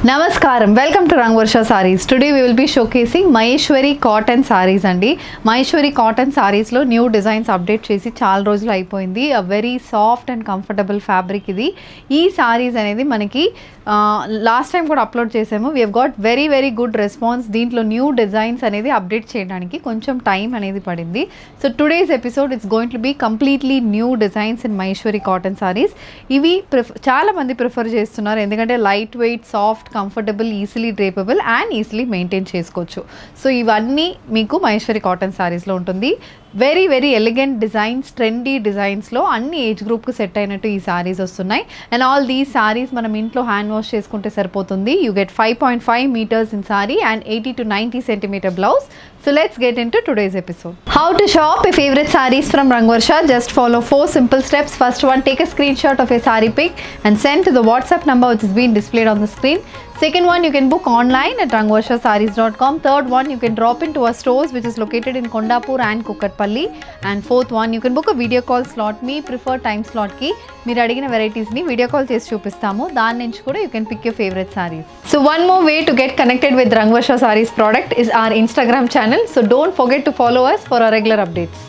Namaskaram, welcome to Rangvarsha Sarees. Today we will be showcasing Maheshwari cotton sarees andi. Maheshwari cotton sarees lo new designs update chesi chaala rojulu ayipoyindi. A very soft and comfortable fabric idi. Ee sarees anedi manaki last time kuda upload chesamu. We have got very good response. Deentlo new designs anedi update cheyadaniki koncham time anedi padindi. So today's episode it's going to be completely new designs in Maheshwari cotton sarees. Ivi chaala mandi prefer chestunnaru endukante light weight, soft, comfortable, easily drapable and easily maintain చేసుకోవచ్చు. So ఇవన్నీ మీకు Maheshwari cotton సారీస్లో ఉంటుంది. Very elegant designs, trendy డిజైన్స్లో అన్ని age గ్రూప్కి set అయినట్టు ఈ సారీస్ వస్తున్నాయి. అండ్ ఆల్ దీస్ సారీస్ మనం ఇంట్లో హ్యాండ్ వాష్ చేసుకుంటే సరిపోతుంది. You get 5.5 meters in saree and 80 to 90 centimeter blouse. So let's get into today's episode. How to shop your favorite sarees from Rangvarsha? Just follow 4 simple steps. First one, take a screenshot of your saree pic and send to the WhatsApp number which is being displayed on the screen. Second one, you can book online at rangvarshasarees.com. Third one, you can drop into our stores which is located in Kondapur and Kukatpalli. And fourth one, you can book a video call slot. Me prefer time slot ki మీరు అడిగిన varieties ని video call చేసి చూపిస్తాము. దాని నుంచి కూడా you can pick your favourite saris. So one more way to get connected with Rangvarsha Sarees product is our Instagram channel. So don't forget to follow us for our regular updates.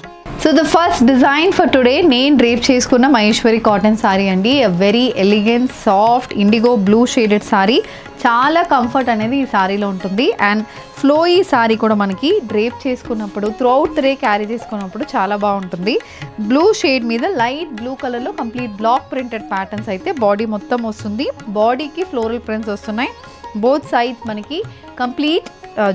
So the first design for today, నేను drape చేసుకున్న Maheshwari cotton sari అండి. a very elegant, soft, indigo blue shaded sorry. చాలా comfort అనేది ఈ సారీలో ఉంటుంది. And flowy sorry కూడా మనకి డ్రేప్ చేసుకున్నప్పుడు త్రూఅవుట్ ద డే క్యారీ చేసుకున్నప్పుడు చాలా బాగుంటుంది. బ్లూ షేడ్ మీద లైట్ బ్లూ కలర్లో కంప్లీట్ బ్లాక్ ప్రింటెడ్ ప్యాటర్న్స్ అయితే బాడీ మొత్తం వస్తుంది. బాడీకి ఫ్లోరల్ ప్రింట్స్ వస్తున్నాయి. బోత్ సైడ్స్ మనకి complete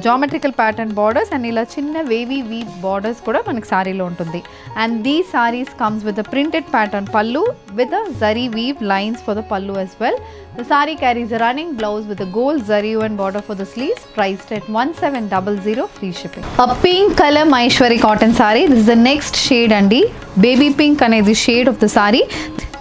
geometrical pattern borders and ఇలా చిన్న వేవీ వీవ్ బార్డర్స్ కూడా మనకి సారీలో ఉంటుంది. అండ్ దీ saris comes with a printed pattern పల్లు with a zari weave lines for the pallu as well. The saree carries a running blouse with a gold zari and border for the sleeves, priced at 1700, free shipping. A pink color Maheshwari cotton saree. This is the next shade andi. Baby pink anedi shade of the saree.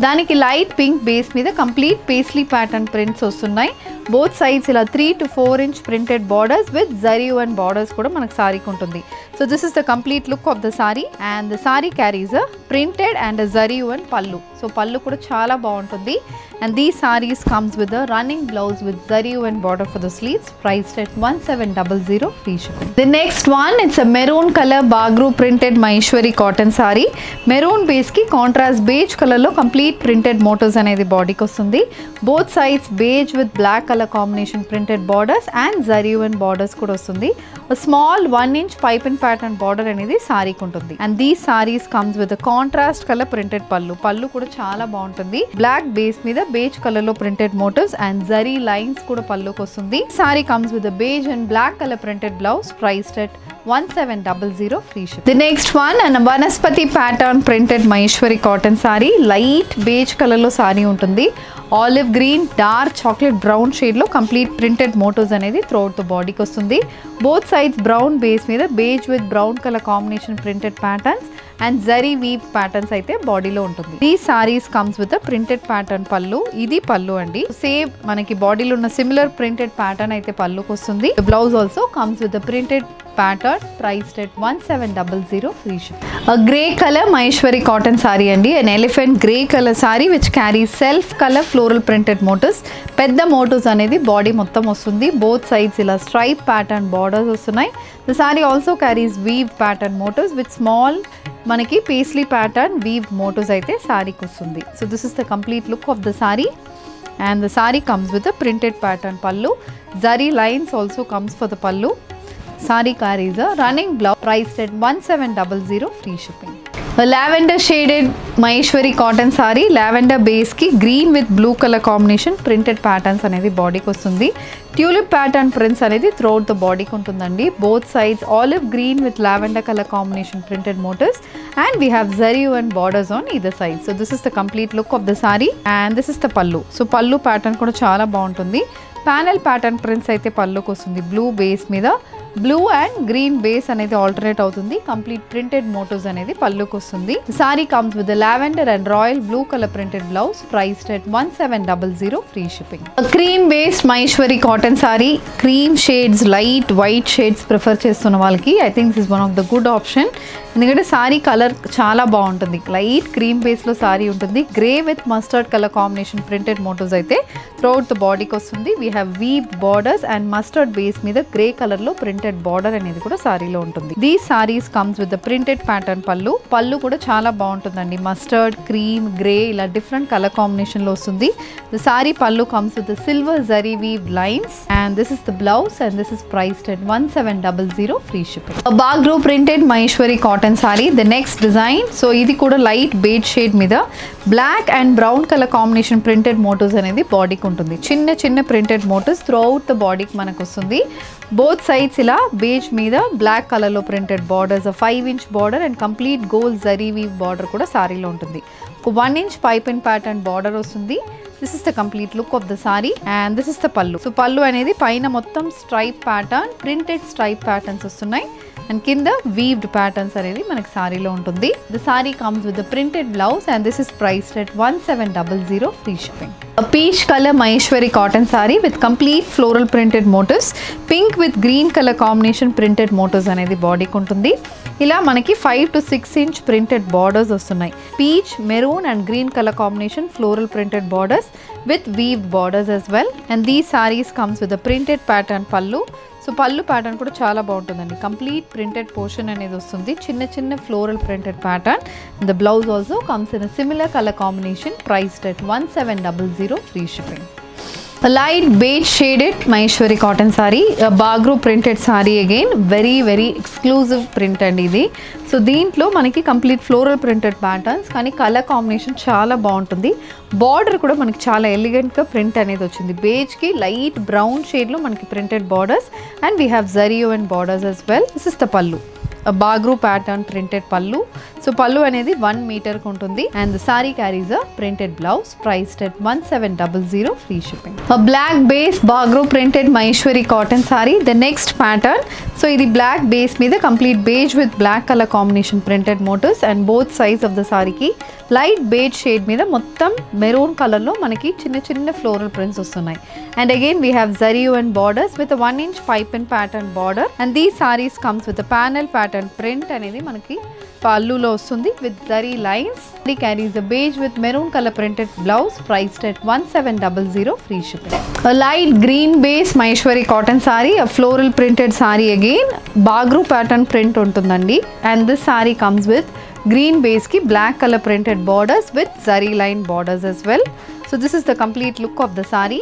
దానికి light pink base మీద complete paisley pattern prints వస్తున్నాయి. Both sides ఇలా 3 to 4 inch printed borders with zari and borders కూడా మనకు సారీకి ఉంటుంది. So this is the complete look of the sari and the sari carries a printed and zari and పల్లు. So పల్లు కూడా చాలా బాగుంటుంది. And these saris comes with a running blouse with zari and border for the sleeves, priced at 1700, free shipping. The next one, it's a maroon color bagru printed Maheshwari cotton saree. Maroon base ki contrast beige color lo complete printed motors అనేది బాడీకి వస్తుంది. Both sides beige with black colour combination printed borders and zari and borders కూడా వస్తుంది. Small 1 inch pipe and pattern border అనేది సారీకి ఉంటుంది. And these saris comes with contrast colour printed pallu. Pallu కూడా చాలా బాగుంటుంది. బ్లాక్ బేస్ మీద బేజ్ కలర్ లో printed motifs and zari lines కూడా పల్లుకి వస్తుంది. Sari comes with beige and black colour printed blouse, priced at 1700, free shipping. The next one, an Vanaspati pattern printed Maheshwari cotton saree. Light beige color lo saree ఉంటుంది. Olive green, dark chocolate brown షేడ్లో complete printed motifs అనేది throughout the బాడీకి వస్తుంది. Both sides brown base మీద beige with brown colour combination printed patterns and zari weave patterns అయితే బాడీలో ఉంటుంది. ఈ saris comes with printed pattern pallu. ఇది పల్లు అండి. సేమ్ మనకి బాడీలో ఉన్న సిమిలర్ ప్రింటెడ్ ప్యాటర్న్ అయితే పల్లుకి వస్తుంది. Blouse also comes with printed pattern, priced at 1700, free shipping. A grey color Maheshwari cotton saree andi. An elephant grey color saree which carries self color floral printed motifs. Pedda motifs anedi body mottam vastundi. Both sides ila stripe pattern borders vastunayi. The saree also carries weave pattern motifs with small manaki paisley pattern weave motifs aithe saree ki vastundi. So this is the complete look of the saree. And the saree comes with a printed pattern pallu. Zari lines also comes for the pallu. Saree carries a running blouse, priced at 1700, free shipping. A lavender shaded Maheshwari cotton saree. Lavender base ki green with blue color combination printed patterns అనేది బాడీకి వస్తుంది. Tulip pattern prints అనేది throughout the బాడీకి ఉంటుందండి. Both sides olive green with lavender colour combination printed motifs and we have zari and borders on either side. So this is the complete look of the sari and this is the pallu. So pallu pattern కూడా చాలా బాగుంటుంది. Panel pattern prints అయితే పల్లుకి వస్తుంది. Blue base మీద blue and green base అనేది alternate అవుతుంది. Complete printed motifs అనేది పళ్ళుకి వస్తుంది. Sari comes with lavender and royal blue colour printed blouse priced at 1700 free shipping. Cream based Maheshwari cotton sari, cream shades, light white shades prefer చేస్తున్న వాళ్ళకి I think this is one of the good option. ఎందుకంటే sari colour చాలా బాగుంటుంది. Light cream బేస్లో సారీ ఉంటుంది. Grey with mustard colour combination printed motifs అయితే throughout the బాడీకి వస్తుంది. We have weave borders and mustard base మీద గ్రే కలర్లో ప్రింటెడ్ బార్డర్ అనేది కూడా సారీలో ఉంటుంది. These saris comes with the printed pattern pallu. Pallu కూడా చాలా బాగుంటుందండి. మస్టర్డ్, క్రీమ్, గ్రే ఇలా డిఫరెంట్ కలర్ కాంబినేషన్లో వస్తుంది. The sari pallu comes with the silver zari weave lines and this is the blouse and this is priced at 1700 free shipping. Bagru printed Maheshwari cotton sari. The next design, so ఇది కూడా light beige shade మీద black and brown colour combination printed motifs అనేది బాడీకి ఉంటుంది. చిన్న చిన్న printed motifs throughout the బాడీకి మనకు వస్తుంది. బోత్ సైడ్స్ ఇలా బేజ్ మీద బ్లాక్ కలర్లో printed borders, 5 inch border and complete gold zari weave border కూడా సారీలో ఉంటుంది. ఒక 1 inch pipe and pattern border వస్తుంది. This is the complete look of the sari and this is the pallu. So pallu అనేది పైన మొత్తం stripe pattern, printed stripe patterns వస్తున్నాయి and కింద వీవ్డ్ ప్యాటర్న్స్ అనేది మనకి సారీలో ఉంటుంది. The sari comes with the printed blouse and this is priced at 1700 free shipping. Peach colour Maheshwari cotton sari with complete floral printed motifs, pink with green colour combination printed motifs అనేది బాడీకి ఉంటుంది. ఇలా మనకి 5 to 6 inch ప్రింటెడ్ బార్డర్స్ వస్తున్నాయి. Peach, maroon and green colour combination floral printed borders with weave borders as well. And these sarees comes with a printed pattern pallu. So పళ్ళు pattern కూడా చాలా బాగుంటుందండి. కంప్లీట్ ప్రింటెడ్ పోర్షన్ అనేది వస్తుంది. చిన్న చిన్న floral printed pattern. The blouse also comes in similar colour combination priced at 1700 free shipping. Light beige shaded Maheshwari cotton sorry, Bagru printed sari again very exclusive print అండి ఇది. సో దీంట్లో మనకి కంప్లీట్ ఫ్లోరల్ ప్రింటెడ్ ప్యాటర్న్స్ కానీ colour combination చాలా బాగుంటుంది. Border కూడా మనకి చాలా ఎలిగెంట్గా ప్రింట్ అనేది వచ్చింది. బేజ్కి లైట్ బ్రౌన్ షేడ్లో మనకి printed borders and we have జరియో and borders as well. This is the pallu, Bagru pattern printed pallu. So pallu అనేది 1 మీటర్కి ఉంటుంది and the sari carries a printed blouse priced at 1700 free shipping. Black base Bagru printed Maheshwari cotton sari. The next pattern, so ఇది black base మీద complete beige with black colour combination printed motifs and both sides of the సారీకి light beige shade మీద మొత్తం maroon కలర్లో మనకి చిన్న చిన్న floral prints వస్తున్నాయి. అండ్ అగైన్ వీ హ్యావ్ జరియో and borders with 1 inch pipe and pattern border and these saris comes with panel pattern print అనేది మనకి పళ్ళులో వస్తుంది విత్ జరీ లైన్స్. ఇది carries the beige with maroon colour printed blouse priced at 1700 free shipping. Light green base Maheshwari cotton sari, floral printed sari again Bagru pattern print ఉంటుందండి and this sari comes with green బేస్కి black colour printed borders with zari line borders as well. So this is the complete look of the sari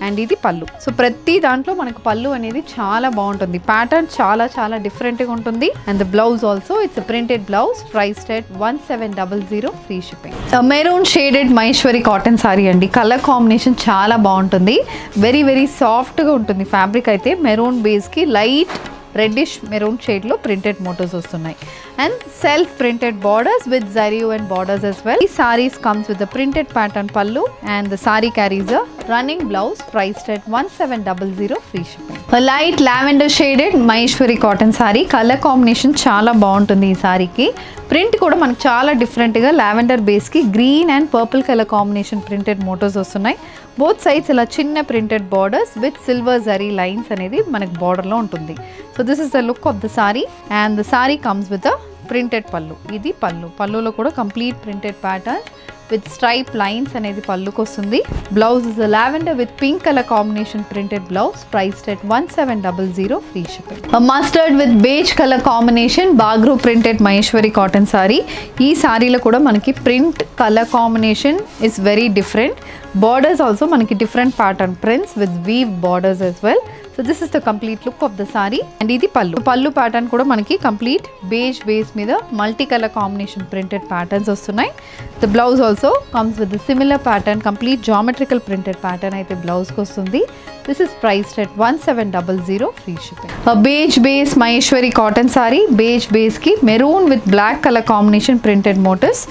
and ఇది pallu. So ప్రతి దాంట్లో మనకు పళ్ళు అనేది చాలా బాగుంటుంది. ప్యాటర్న్ చాలా డిఫరెంట్గా ఉంటుంది and the blouse also it's printed blouse priced at 1700 free shipping. Maroon shaded Maheshwari cotton sari అండి. కలర్ కాంబినేషన్ చాలా బాగుంటుంది. వెరీ సాఫ్ట్గా ఉంటుంది ఫ్యాబ్రిక్ అయితే. మెరూన్ బేస్కి లైట్ రెడ్డిష్ మెరూన్ షేడ్లో ప్రింటెడ్ మోటివ్స్ వస్తున్నాయి and self printed borders with జరియో అండ్ బార్డర్స్ as well. ఈ saris comes with the printed pattern pallu and the sari carries a running blouse priced at 1700 free shipping. Light lavender shaded Maheshwari cotton sari. Colour combination చాలా బాగుంటుంది ఈ సారీకి. Print కూడా మనకు చాలా డిఫరెంట్గా లావెండర్ బేస్కి green and purple colour combination printed motifs వస్తున్నాయి. బోత్ సైడ్స్ ఇలా చిన్న printed borders with silver zari lines అనేది మనకు బార్డర్లో ఉంటుంది. So this is the look of the sari and the sari comes with a printed pallu. ఇది పళ్ళు. పళ్ళులో కూడా complete printed pattern with stripe lines అనేది పళ్ళుకి వస్తుంది. Blouse is lavender with pink colour combination printed blouse priced at 1700 free shipping. Mustard with beige colour combination Bagru printed Maheshwari cotton sari. ఈ సారీలో కూడా మనకి print colour combination is very different. Borders also మనకి different pattern prints with weave borders as well. So this is the complete look of the sari and ఇది pallu. Pallu pattern కూడా మనకి complete beige base మీద multi colour combination printed patterns వస్తున్నాయి. The blouse also comes with similar pattern complete geometrical printed pattern అయితే బ్లౌజ్కి వస్తుంది. This is priced at 1700 free shipping. Beige base Maheshwari cotton sari. Beige బేస్కి maroon with black colour combination printed motifs.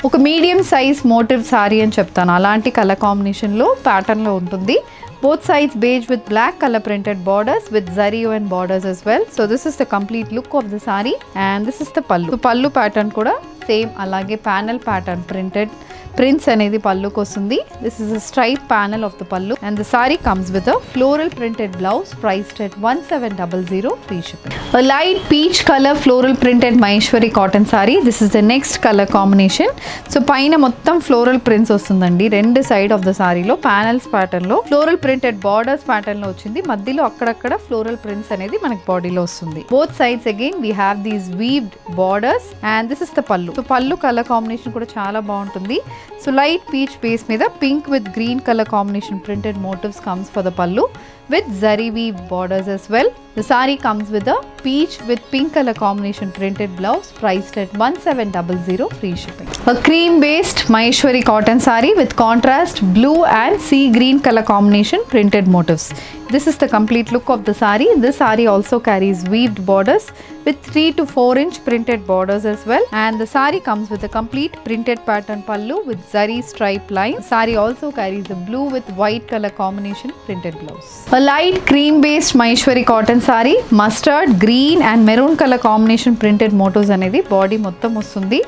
ఒక medium size motif sari అని చెప్తాను. అలాంటి colour కాంబినేషన్లో ప్యాటర్న్లో ఉంటుంది. both sides beige with black color printed borders with zari and borders as well. So this is the complete look of the saree and this is the pallu. So pallu pattern kuda same alage panel pattern printed prints అనేది పల్లుకి వస్తుంది. This is a stripe panel of the pallu and the sari comes with a floral printed blouse priced at 1700 free shipping. A light peach color floral printed Maheshwari cotton saree. This is the next color combination. So పైన మొత్తం floral prints వస్తుందండి రెండు side of the సారీలో panels pattern లో floral printed borders pattern లో వచ్చింది. మధ్యలో అక్కడక్కడ ఫ్లోరల్ ప్రింట్స్ అనేది మనకి బాడీలో వస్తుంది. Both sides again we have these weaved borders and this is the pallu. So పల్లు కలర్ కాంబినేషన్ కూడా చాలా బాగుంటుంది. So light peach base మీద pink with green color combination printed motifs comes for the pallu with zari weave borders as well. The saree comes with a peach with pink color combination printed blouse priced at 1700 free shipping. A cream based Maheshwari cotton saree with contrast blue and sea green color combination printed motifs. This is the complete look of the saree. This saree also carries weaved borders with 3 to 4 inch printed borders as well, and the saree comes with a complete printed pattern pallu with zari stripe line. The saree also carries a blue with white color combination printed blouse. A light cream based Maheshwari cotton saree, mustard green and maroon color combination printed motifs anedi body mottam vastundi.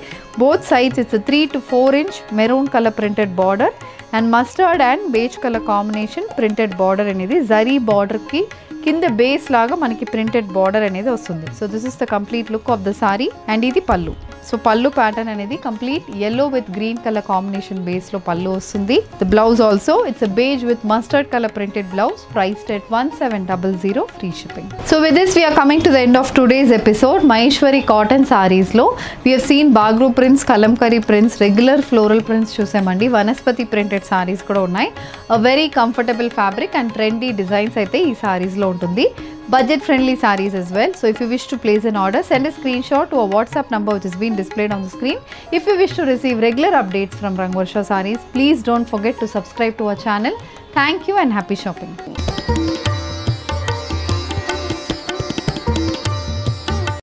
Both sides it's a 3 to 4 inch maroon color printed border and mustard and beige color combination printed border అనేది zari border కి కింద base లాగా మనకి printed border అనేది వస్తుంది. So this is the complete look of the sari and ఇది pallu. So pallu pattern అనేది complete yellow with green colour combination base లో పల్లు వస్తుంది. The blouse also it's a beige with mustard colour printed blouse priced at 1700 free shipping. So with this we are coming to the end of today's episode. Maheshwari cotton saris లో we have seen Bagru prints, Kalamkari prints, regular floral prints చూసామండి. వనస్పతి printed saris కూడా ఉన్నాయి. A very comfortable fabric and trendy designs అయితే ఈ సారీస్ లో ఉంటుంది. Budget friendly sarees as well. So if you wish to place an order, send a screenshot to a WhatsApp number which is being displayed on the screen. If you wish to receive regular updates from Rangvarsha Sarees, please don't forget to subscribe to our channel. Thank you and happy shopping.